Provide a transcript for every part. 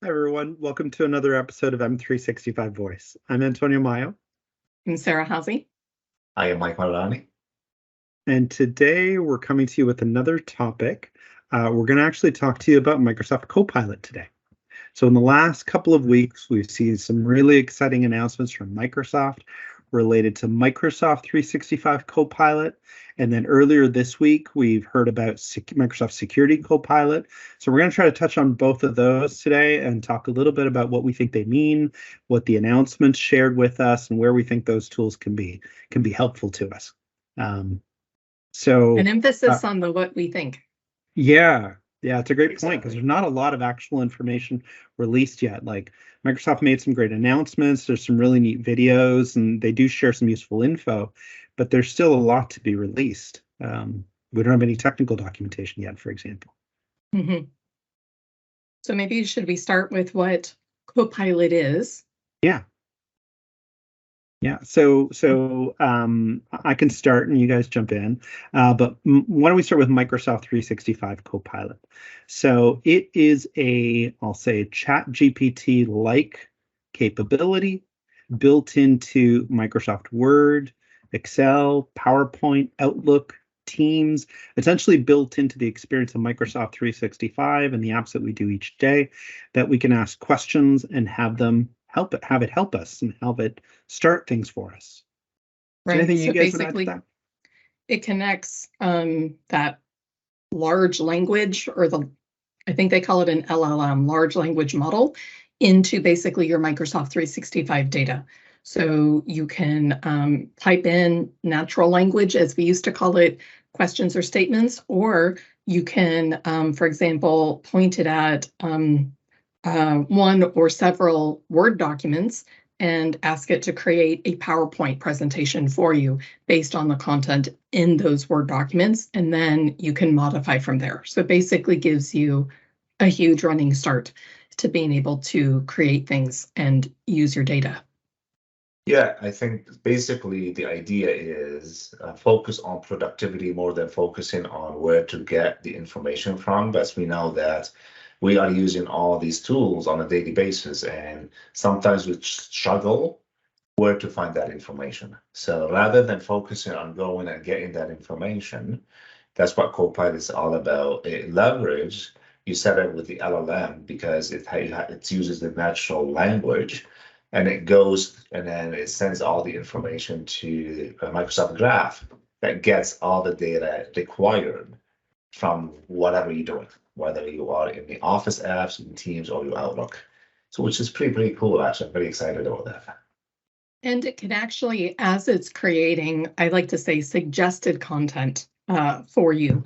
Hi, everyone. Welcome to another episode of M365 Voice. I'm Antonio Mayo, I'm Sarah Housey. I am Mike Marlani. and today we're coming to you with another topic. We're going to actually talk to you about Microsoft Copilot today. So in the last couple of weeks, we've seen some really exciting announcements from Microsoft related to Microsoft 365 Copilot. And then earlier this week, we've heard about Microsoft Security Copilot. So we're going to try to touch on both of those today and talk a little bit about what we think they mean, what the announcements shared with us, and where we think those tools can be helpful to us. An emphasis on the what we think. Yeah, it's a great point because there's not a lot of actual information released yet. Like Microsoft made some great announcements. There's some really neat videos, and they do share some useful info, but there's still a lot to be released. We don't have any technical documentation yet, for example. Mm-hmm. So maybe should we start with what Copilot is? Yeah. So I can start and you guys jump in. But why don't we start with Microsoft 365 Copilot? So it is I'll say, Chat GPT-like capability built into Microsoft Word, Excel, PowerPoint, Outlook, Teams, essentially built into the experience of Microsoft 365 and the apps that we do each day, that we can ask questions and have it help us and have it start things for us. Right. Anything you So guys would add to basically, that? it connects that large language, or I think they call it an LLM, large language model, into basically your Microsoft 365 data. So you can type in natural language, as we used to call it, questions or statements, or you can, for example, point it at one or several Word documents and ask it to create a PowerPoint presentation for you based on the content in those Word documents, and then you can modify from there. So it basically gives you a huge running start to being able to create things and use your data. Yeah, I think basically the idea is focus on productivity more than focusing on where to get the information from. But we know that we are using all these tools on a daily basis, and sometimes we struggle where to find that information. So rather than focusing on going and getting that information, that's what Copilot is all about. It leverage, you set it with the LLM because it uses the natural language, and it goes and then it sends all the information to a Microsoft Graph that gets all the data required from whatever you're doing, whether you are in the Office apps, in Teams, or your Outlook. So, which is pretty cool, actually. I'm very excited about that. And it can actually, as it's creating, I like to say, suggested content for you,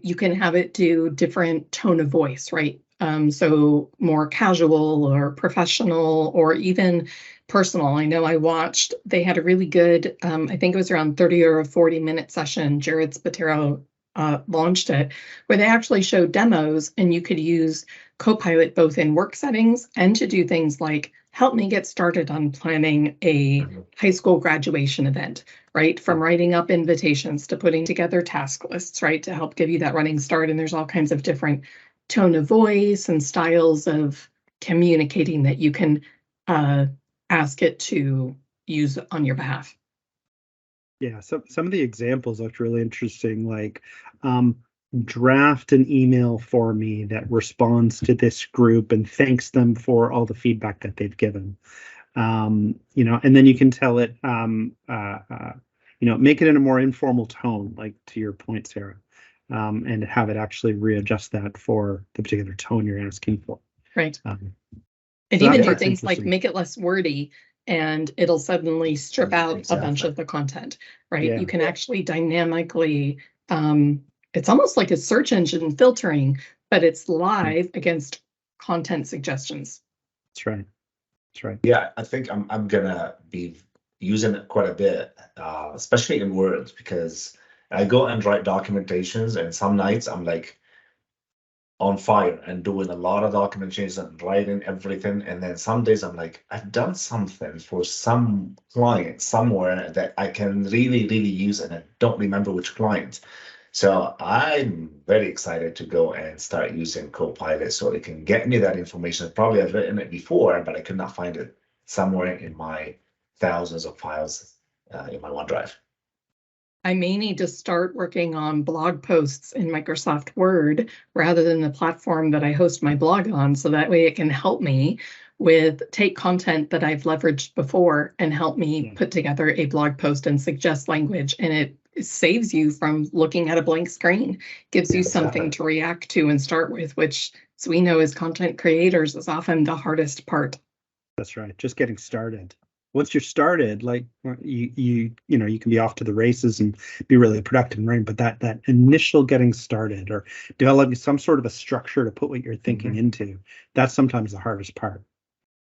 you can have it do different tone of voice, right? So more casual or professional or even personal. I know they had a really good, I think it was around 30 or a 40-minute session, Jared Spatero launched it, where they actually showed demos, and you could use Copilot both in work settings and to do things like help me get started on planning a high school graduation event, right? From writing up invitations to putting together task lists, right? To help give you that running start. And there's all kinds of different tone of voice and styles of communicating that you can ask it to use on your behalf. Yeah, some of the examples looked really interesting, like draft an email for me that responds to this group and thanks them for all the feedback that they've given. And then you can tell it, make it in a more informal tone, like to your point, Sarah, and have it actually readjust that for the particular tone you're asking for. Right. And so even do things like make it less wordy, and it'll suddenly strip out Exactly. a bunch of the content, right? Yeah. You can actually dynamically, it's almost like a search engine filtering, but it's live against content suggestions. That's right. Yeah, I think I'm gonna be using it quite a bit, especially in Word, because I go and write documentations, and some nights I'm like on fire and doing a lot of documentation and writing everything, and then some days I'm like, I've done something for some client somewhere that I can really use, and I don't remember which client. So I'm very excited to go and start using Copilot so it can get me that information. Probably I've written it before, but I could not find it somewhere in my thousands of files in my OneDrive. I may need to start working on blog posts in Microsoft Word rather than the platform that I host my blog on, so that way it can help me take content that I've leveraged before and help me put together a blog post and suggest language. And it saves you from looking at a blank screen, gives you something to react to and start with, which, as we know as content creators, is often the hardest part. That's right. Just getting started. Once you're started, like you know, you can be off to the races and be really productive, right? But that initial getting started or developing some sort of a structure to put what you're thinking into, that's sometimes the hardest part.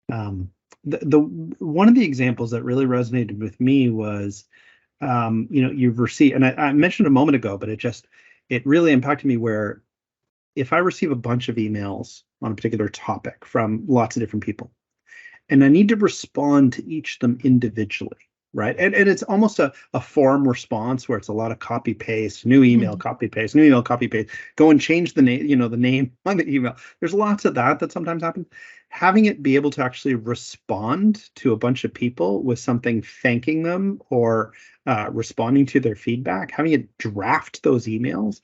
The one of the examples that really resonated with me was, you know, you've received, and I mentioned a moment ago, but it really impacted me where if I receive a bunch of emails on a particular topic from lots of different people, and I need to respond to each of them individually, right? And it's almost a form response where it's a lot of copy paste, new email, copy paste, new email, copy paste, go and change the name, you know, the name on the email. There's lots of that sometimes happens. Having it be able to actually respond to a bunch of people with something thanking them or responding to their feedback, having it draft those emails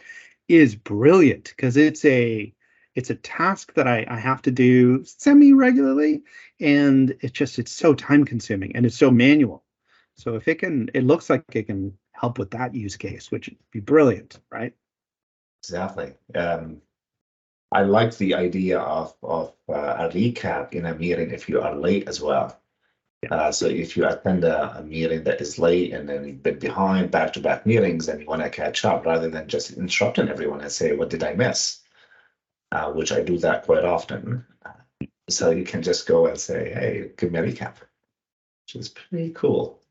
is brilliant because it's a task that I have to do semi-regularly, and it's so time consuming and it's so manual. So if it looks like it can help with that use case, which would be brilliant, right? Exactly. I like the idea of a recap in a meeting if you are late as well. So if you attend a meeting that is late and then you've been behind back-to-back meetings and you want to catch up rather than just interrupting everyone and say, what did I miss? Which I do that quite often. So you can just go and say, hey, give me a recap, which is pretty cool.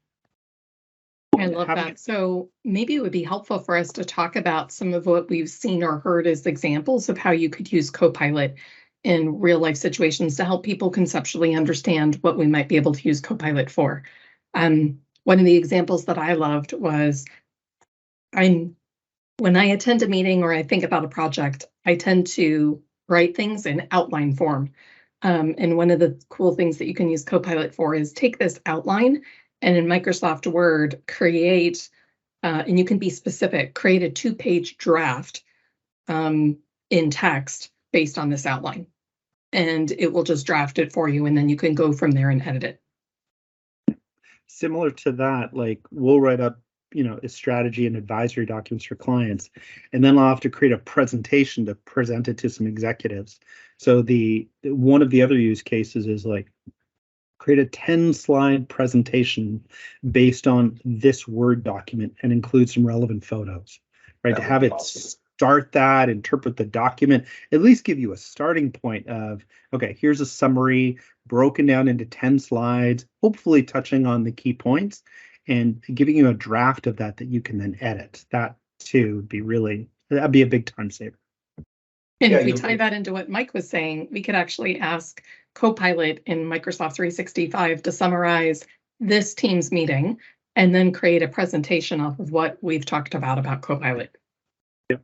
I love that. So maybe it would be helpful for us to talk about some of what we've seen or heard as examples of how you could use Copilot in real life situations to help people conceptually understand what we might be able to use Copilot for. One of the examples that I loved was when I attend a meeting or I think about a project, I tend to write things in outline form. And one of the cool things that you can use Copilot for is take this outline and in Microsoft Word, create, and you can be specific, create a 2-page draft in text based on this outline. And it will just draft it for you, and then you can go from there and edit it. Similar to that, like we'll write up, you know, a strategy and advisory documents for clients, and then I'll have to create a presentation to present it to some executives. So one of the other use cases is like create a 10-slide presentation based on this Word document and include some relevant photos, right? To have it start that, interpret the document, at least give you a starting point of, okay, here's a summary broken down into 10 slides, hopefully touching on the key points and giving you a draft of that you can then edit. That too would be that'd be a big time saver. And if we tie that into what Mike was saying, we could actually ask Copilot in Microsoft 365 to summarize this Teams meeting and then create a presentation off of what we've talked about Copilot. Yep.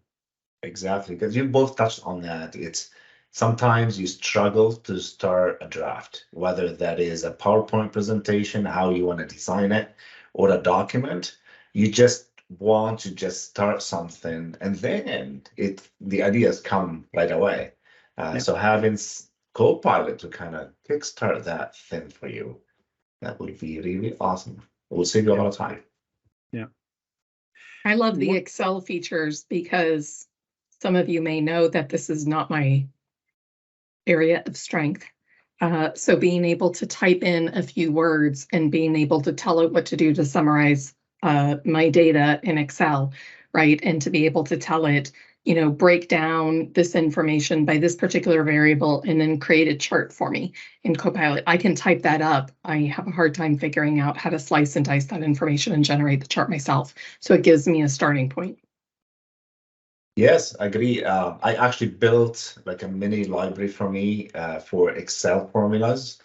Exactly, because you both touched on that. It's sometimes you struggle to start a draft, whether that is a PowerPoint presentation, how you want to design it, or a document. You just want to just start something and then the ideas come right away. So having Copilot to kind of kickstart that thing for you, that would be really awesome. It will save you a lot of time. Yeah. I love the Excel features because some of you may know that this is not my area of strength. So being able to type in a few words and being able to tell it what to do to summarize my data in Excel, right? And to be able to tell it, you know, break down this information by this particular variable and then create a chart for me in Copilot. I can type that up. I have a hard time figuring out how to slice and dice that information and generate the chart myself. So it gives me a starting point. Yes, I agree. I actually built like a mini library for me for Excel formulas,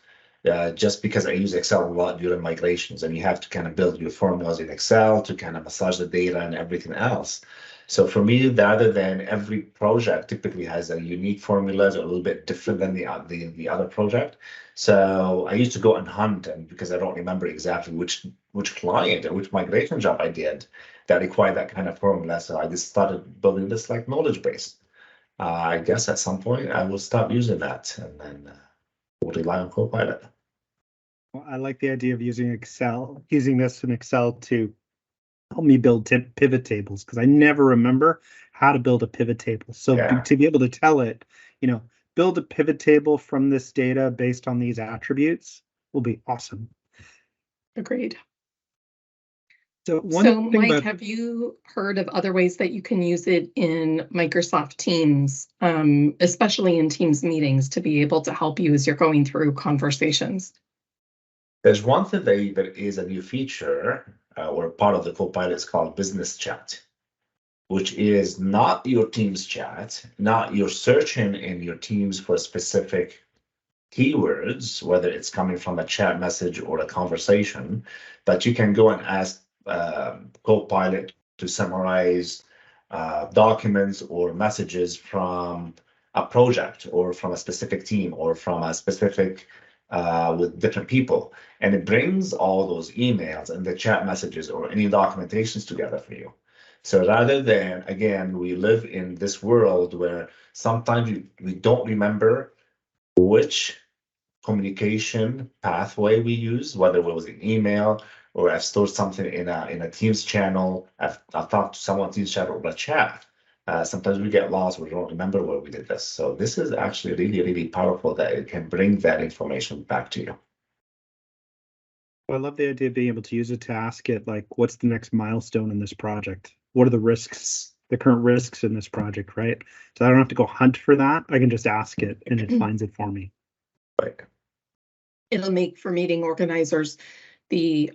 just because I use Excel a lot during migrations, and you have to kind of build your formulas in Excel to kind of massage the data and everything else. So for me, rather than every project typically has a unique formulas or a little bit different than the other project. So I used to go and hunt, and because I don't remember exactly which client or which migration job I did that required that kind of formula. So I just started building this like knowledge base. I guess at some point I will stop using that, and then we'll rely on Copilot. Well, I like the idea of using Excel, using this in Excel to help me build pivot tables, because I never remember how to build a pivot table. So Yeah. to be able to tell it, build a pivot table from this data based on these attributes will be awesome. Agreed. So So Mike, have you heard of other ways that you can use it in Microsoft Teams, especially in Teams meetings, to be able to help you as you're going through conversations? There's one thing that is a new feature or part of the Copilot is called Business Chat, which is not your Teams chat, not your searching in your Teams for specific keywords, whether it's coming from a chat message or a conversation, but you can go and ask Copilot to summarize documents or messages from a project or from a specific team or from a specific with different people, and it brings all those emails and the chat messages or any documentations together for you. So rather than, again, we live in this world where sometimes we don't remember which communication pathway we use, whether it was an email or I've stored something in a Teams channel, I've talked to someone Teams chat or a chat. Sometimes we get lost, we don't remember where we did this. So this is actually really, really powerful that it can bring that information back to you. I love the idea of being able to use it to ask it, like, what's the next milestone in this project? What are the risks, the current risks in this project, right? So I don't have to go hunt for that. I can just ask it and it finds it for me. Right. It'll make for meeting organizers the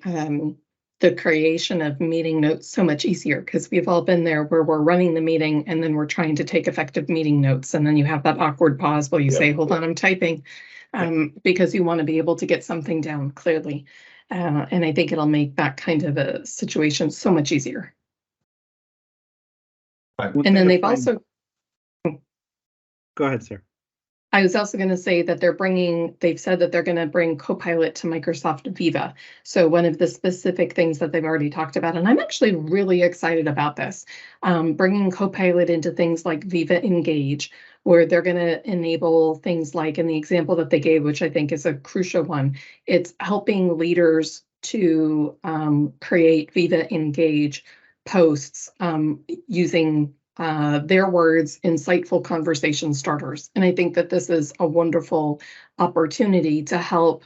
creation of meeting notes so much easier, because we've all been there where we're running the meeting and then we're trying to take effective meeting notes, and then you have that awkward pause while you say, hold on, I'm typing, because you want to be able to get something down clearly. And I think it'll make that kind of a situation so much easier. And then they've also... Go ahead, sir. I was also going to say that they've said that they're going to bring Copilot to Microsoft Viva. So one of the specific things that they've already talked about, and I'm actually really excited about this, bringing Copilot into things like Viva Engage, where they're going to enable things like, in the example that they gave, which I think is a crucial one, it's helping leaders to create Viva Engage posts using their words, insightful conversation starters. And I think that this is a wonderful opportunity to help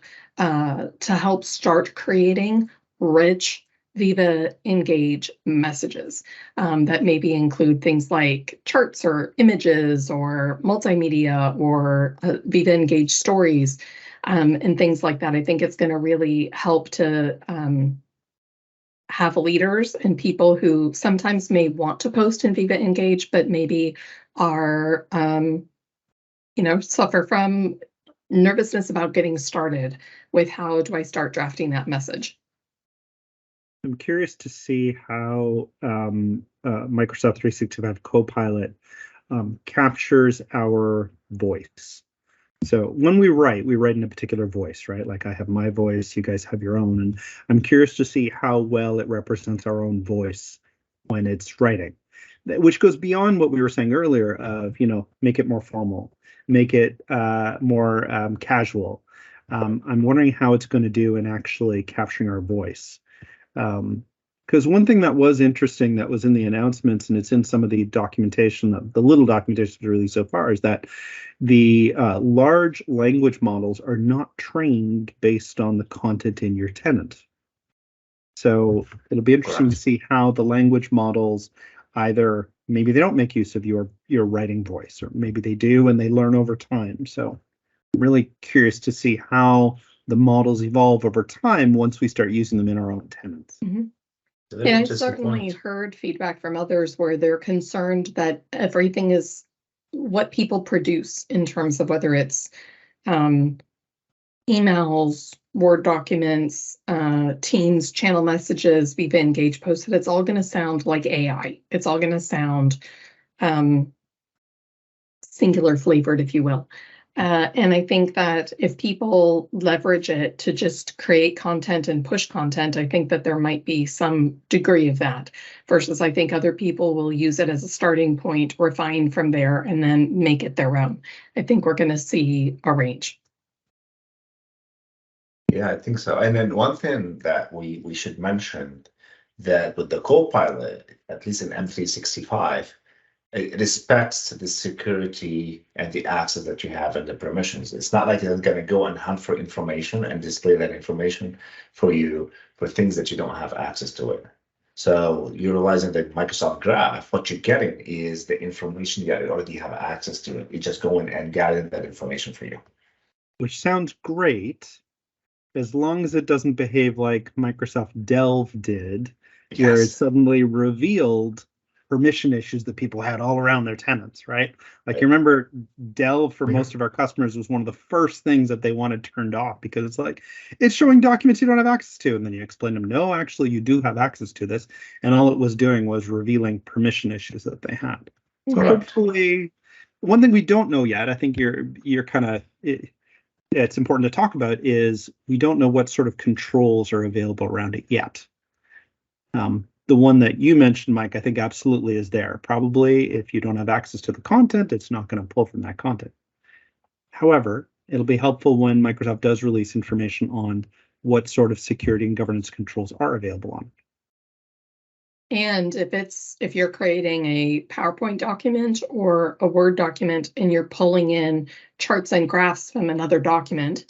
start creating rich Viva Engage messages that maybe include things like charts or images or multimedia or Viva Engage stories and things like that. I think it's going to really help to have leaders and people who sometimes may want to post in Viva Engage, but maybe are, suffer from nervousness about getting started with how do I start drafting that message. I'm curious to see how Microsoft 365 Copilot captures our voice. So when we write in a particular voice, right? Like I have my voice, you guys have your own, and I'm curious to see how well it represents our own voice when it's writing, which goes beyond what we were saying earlier of, make it more formal, make it more casual. I'm wondering how it's going to do in actually capturing our voice. Because one thing that was interesting that was in the announcements, and it's in some of the documentation, the little documentation released so far, is that the large language models are not trained based on the content in your tenant. So it'll be interesting to see how the language models either, maybe they don't make use of your writing voice, or maybe they do and they learn over time. So I'm really curious to see how the models evolve over time once we start using them in our own tenants. Mm-hmm. Yeah, I've certainly heard feedback from others where they're concerned that everything is what people produce in terms of whether it's emails, Word documents, Teams, channel messages, Viva Engage posted, it's all going to sound like AI. It's all going to sound singular flavored, if you will. And I think that if people leverage it to just create content and push content, I think that there might be some degree of that, versus I think other people will use it as a starting point, refine from there, and then make it their own. I think we're going to see a range. Yeah, I think so. And then one thing that we should mention, that with the Copilot, at least in M365, it respects the security and the access that you have and the permissions. It's not like it's going to go and hunt for information and display that information for you for things that you don't have access to it. So utilizing the Microsoft Graph, what you're getting is the information you already have access to. It. You just go in and gather that information for you. Which sounds great, as long as it doesn't behave like Microsoft Delve did, where it suddenly revealed permission issues that people had all around their tenants, right? Like, you remember Delve for most of our customers was one of the first things that they wanted turned off, because it's like, it's showing documents you don't have access to. And then you explain to them, no, actually you do have access to this. And all it was doing was revealing permission issues that they had. So hopefully, one thing we don't know yet, I think you're kind of, it's important to talk about, is we don't know what sort of controls are available around it yet. The one that you mentioned, Mike, I think absolutely is there. Probably if you don't have access to the content, it's not going to pull from that content. However, it'll be helpful when Microsoft does release information on what sort of security and governance controls are available on it. And if you're creating a PowerPoint document or a Word document and you're pulling in charts and graphs from another document,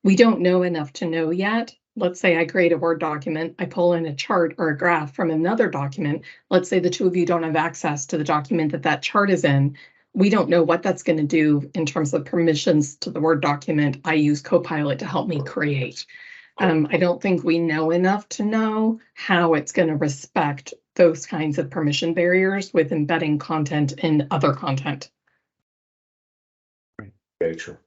we don't know enough to know yet. Let's say I create a Word document, I pull in a chart or a graph from another document. Let's say the two of you don't have access to the document that chart is in. We don't know what that's going to do in terms of permissions to the Word document I use Copilot to help me create. I don't think we know enough to know how it's going to respect those kinds of permission barriers with embedding content in other content. Right. Very true.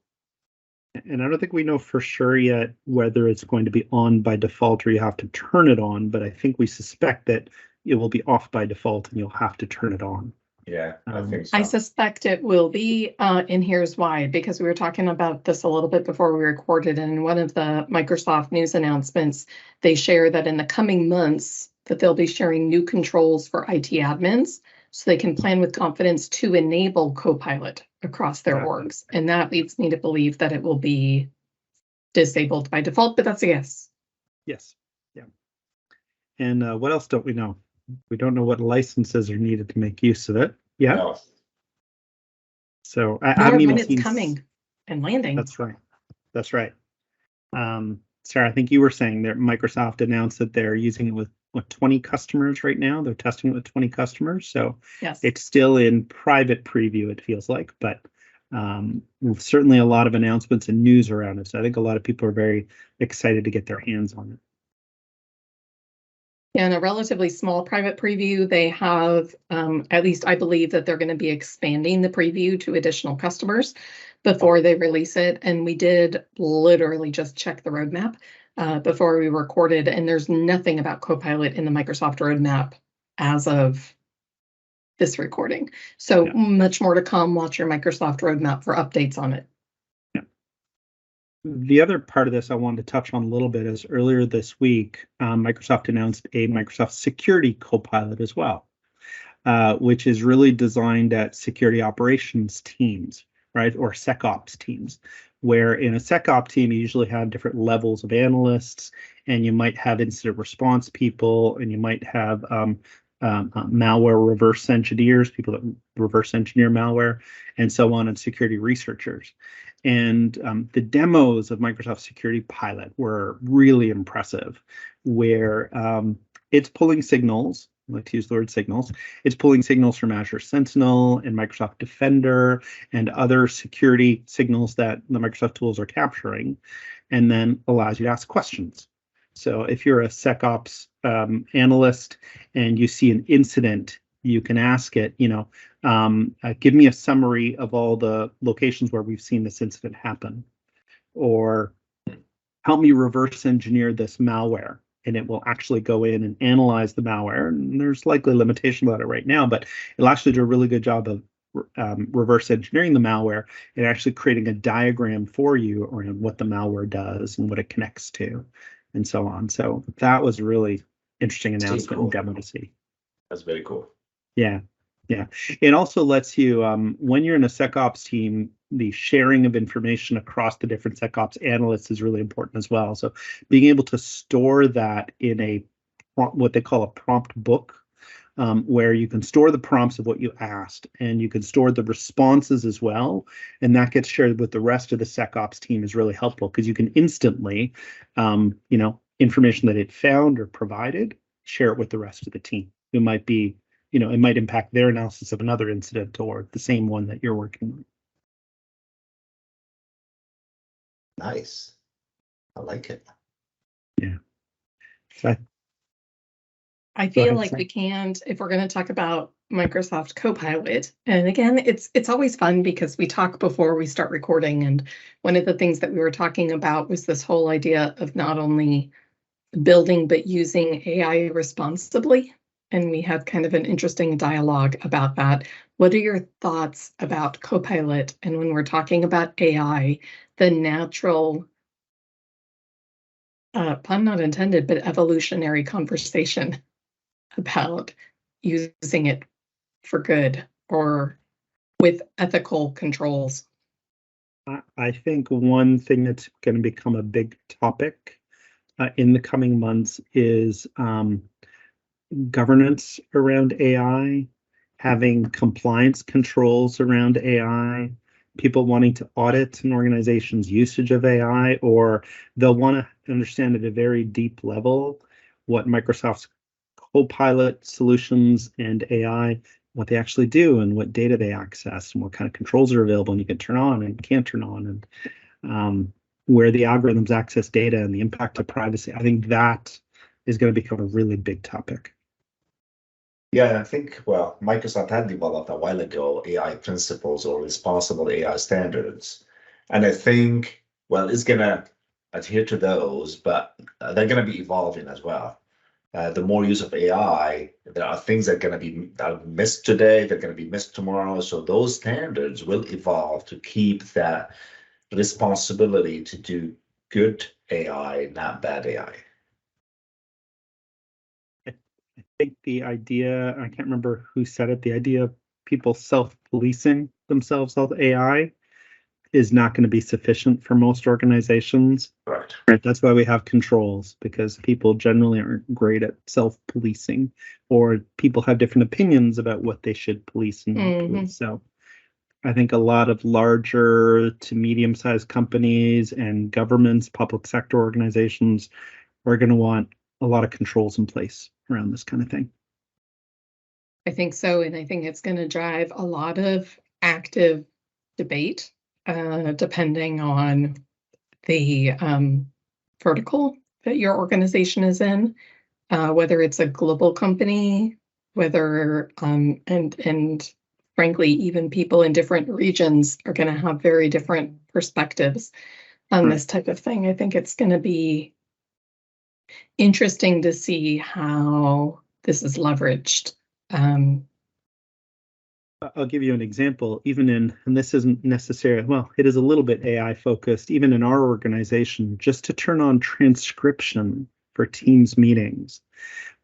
And I don't think we know for sure yet whether it's going to be on by default or you have to turn it on, but I think we suspect that it will be off by default and you'll have to turn it on. Yeah, I think so. I suspect it will be, and here's why, because we were talking about this a little bit before we recorded, and in one of the Microsoft news announcements, they share that in the coming months that they'll be sharing new controls for IT admins so they can plan with confidence to enable Copilot across their orgs. And that leads me to believe that it will be disabled by default, but that's a guess. Yes. Yeah. And what else don't we know? We don't know what licenses are needed to make use of it. Yeah. No. So when it's coming and landing. That's right. That's right. Sarah, I think you were saying that Microsoft announced that they're using it with 20 customers right now. They're testing it with 20 customers. So yes, it's still in private preview, it feels like, but certainly a lot of announcements and news around it. So I think a lot of people are very excited to get their hands on it. In a relatively small private preview, they have, at least I believe that they're going to be expanding the preview to additional customers before they release it. And we did literally just check the roadmap before we recorded, and there's nothing about Copilot in the Microsoft roadmap as of this recording. So much more to come. Watch your Microsoft roadmap for updates on it. The other part of this I wanted to touch on a little bit is earlier this week, Microsoft announced a Microsoft Security Copilot as well, which is really designed at security operations teams, right, or SecOps teams, where in a SecOps team, you usually have different levels of analysts, and you might have incident response people, and you might have malware reverse engineers, people that reverse engineer malware, and so on, and security researchers. And the demos of Microsoft Security Pilot were really impressive, where it's pulling signals, I like to use the word signals, it's pulling signals from Azure Sentinel and Microsoft Defender and other security signals that the Microsoft tools are capturing, and then allows you to ask questions. So if you're a SecOps analyst and you see an incident, you can ask it, give me a summary of all the locations where we've seen this incident happen. or help me reverse engineer this malware. And it will actually go in and analyze the malware. And there's likely limitation about it right now, but it'll actually do a really good job of reverse engineering the malware and actually creating a diagram for you around what the malware does and what it connects to and so on. So that was a really interesting announcement and demo to see. That's very cool. Yeah. Yeah. It also lets you, when you're in a SecOps team, the sharing of information across the different SecOps analysts is really important as well. So being able to store that in a what they call a prompt book, where you can store the prompts of what you asked and you can store the responses as well. And that gets shared with the rest of the SecOps team is really helpful because you can instantly, information that it found or provided, share it with the rest of the team who might be, it might impact their analysis of another incident or the same one that you're working on. Nice. I like it. Yeah. So I feel like we can't, if we're going to talk about Microsoft Copilot, and again, it's always fun because we talk before we start recording, and one of the things that we were talking about was this whole idea of not only building but using AI responsibly, and we had kind of an interesting dialogue about that. What are your thoughts about Copilot? And when we're talking about AI, the natural, pun not intended, but evolutionary conversation about using it for good or with ethical controls? I think one thing that's going to become a big topic in the coming months is governance around AI, having compliance controls around AI, people wanting to audit an organization's usage of AI, or they'll want to understand at a very deep level what Microsoft's Copilot solutions and AI, what they actually do and what data they access and what kind of controls are available and you can turn on and can't turn on, and where the algorithms access data and the impact of privacy. I think that is going to become a really big topic. Yeah, I think, well, Microsoft had developed a while ago AI principles or responsible AI standards. And I think, well, it's going to adhere to those, but they're going to be evolving as well. The more use of AI, there are things that are going to be missed today, they're going to be missed tomorrow. So those standards will evolve to keep that responsibility to do good AI, not bad AI. I think the idea, I can't remember who said it, the idea of people self-policing themselves with AI is not going to be sufficient for most organizations. Right. That's why we have controls, because people generally aren't great at self-policing, or people have different opinions about what they should police and not police. So I think a lot of larger to medium-sized companies and governments, public sector organizations are going to want a lot of controls in place around this kind of thing. I think so, and I think it's going to drive a lot of active debate, depending on the vertical that your organization is in, whether it's a global company, whether and frankly, even people in different regions are going to have very different perspectives on this type of thing. I think it's going to be interesting to see how this is leveraged. I'll give you an example, even and this isn't necessarily, well, it is a little bit AI focused, even in our organization, just to turn on transcription for Teams meetings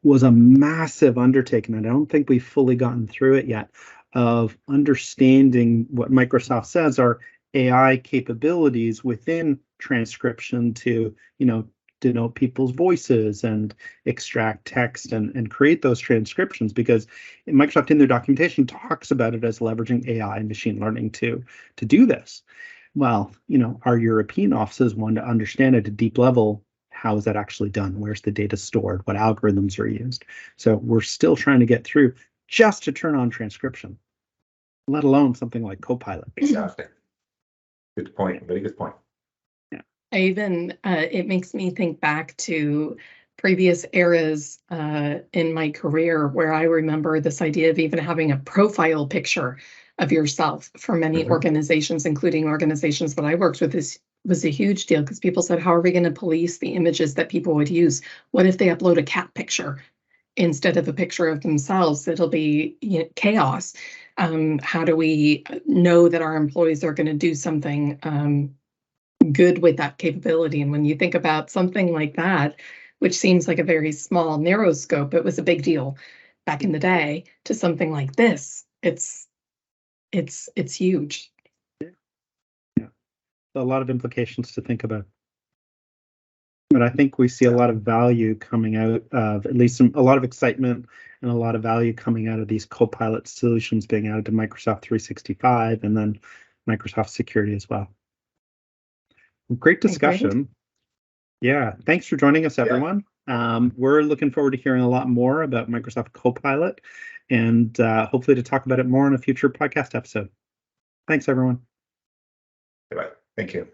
was a massive undertaking. And I don't think we've fully gotten through it yet, of understanding what Microsoft says are AI capabilities within transcription to, denote people's voices and extract text and create those transcriptions, because Microsoft in their documentation talks about it as leveraging AI and machine learning to do this. Well, our European offices want to understand at a deep level, how is that actually done? Where's the data stored? What algorithms are used? So we're still trying to get through just to turn on transcription, let alone something like Copilot. Exactly. Good point. Very good point. It makes me think back to previous eras in my career where I remember this idea of even having a profile picture of yourself for many organizations, including organizations that I worked with, is was a huge deal because people said, how are we going to police the images that people would use? What if they upload a cat picture instead of a picture of themselves? It'll be, you know, chaos. How do we know that our employees are going to do something good with that capability? And when you think about something like that, which seems like a very small, narrow scope, it was a big deal back in the day, to something like this, it's huge. Yeah, a lot of implications to think about. But I think we see a lot of value coming out of, at least a lot of excitement and a lot of value coming out of these Copilot solutions being added to Microsoft 365 and then Microsoft Security as well. Great discussion. Yeah, thanks for joining us, everyone. We're looking forward to hearing a lot more about Microsoft Copilot and hopefully to talk about it more in a future podcast episode. Thanks, everyone. Bye. Thank you.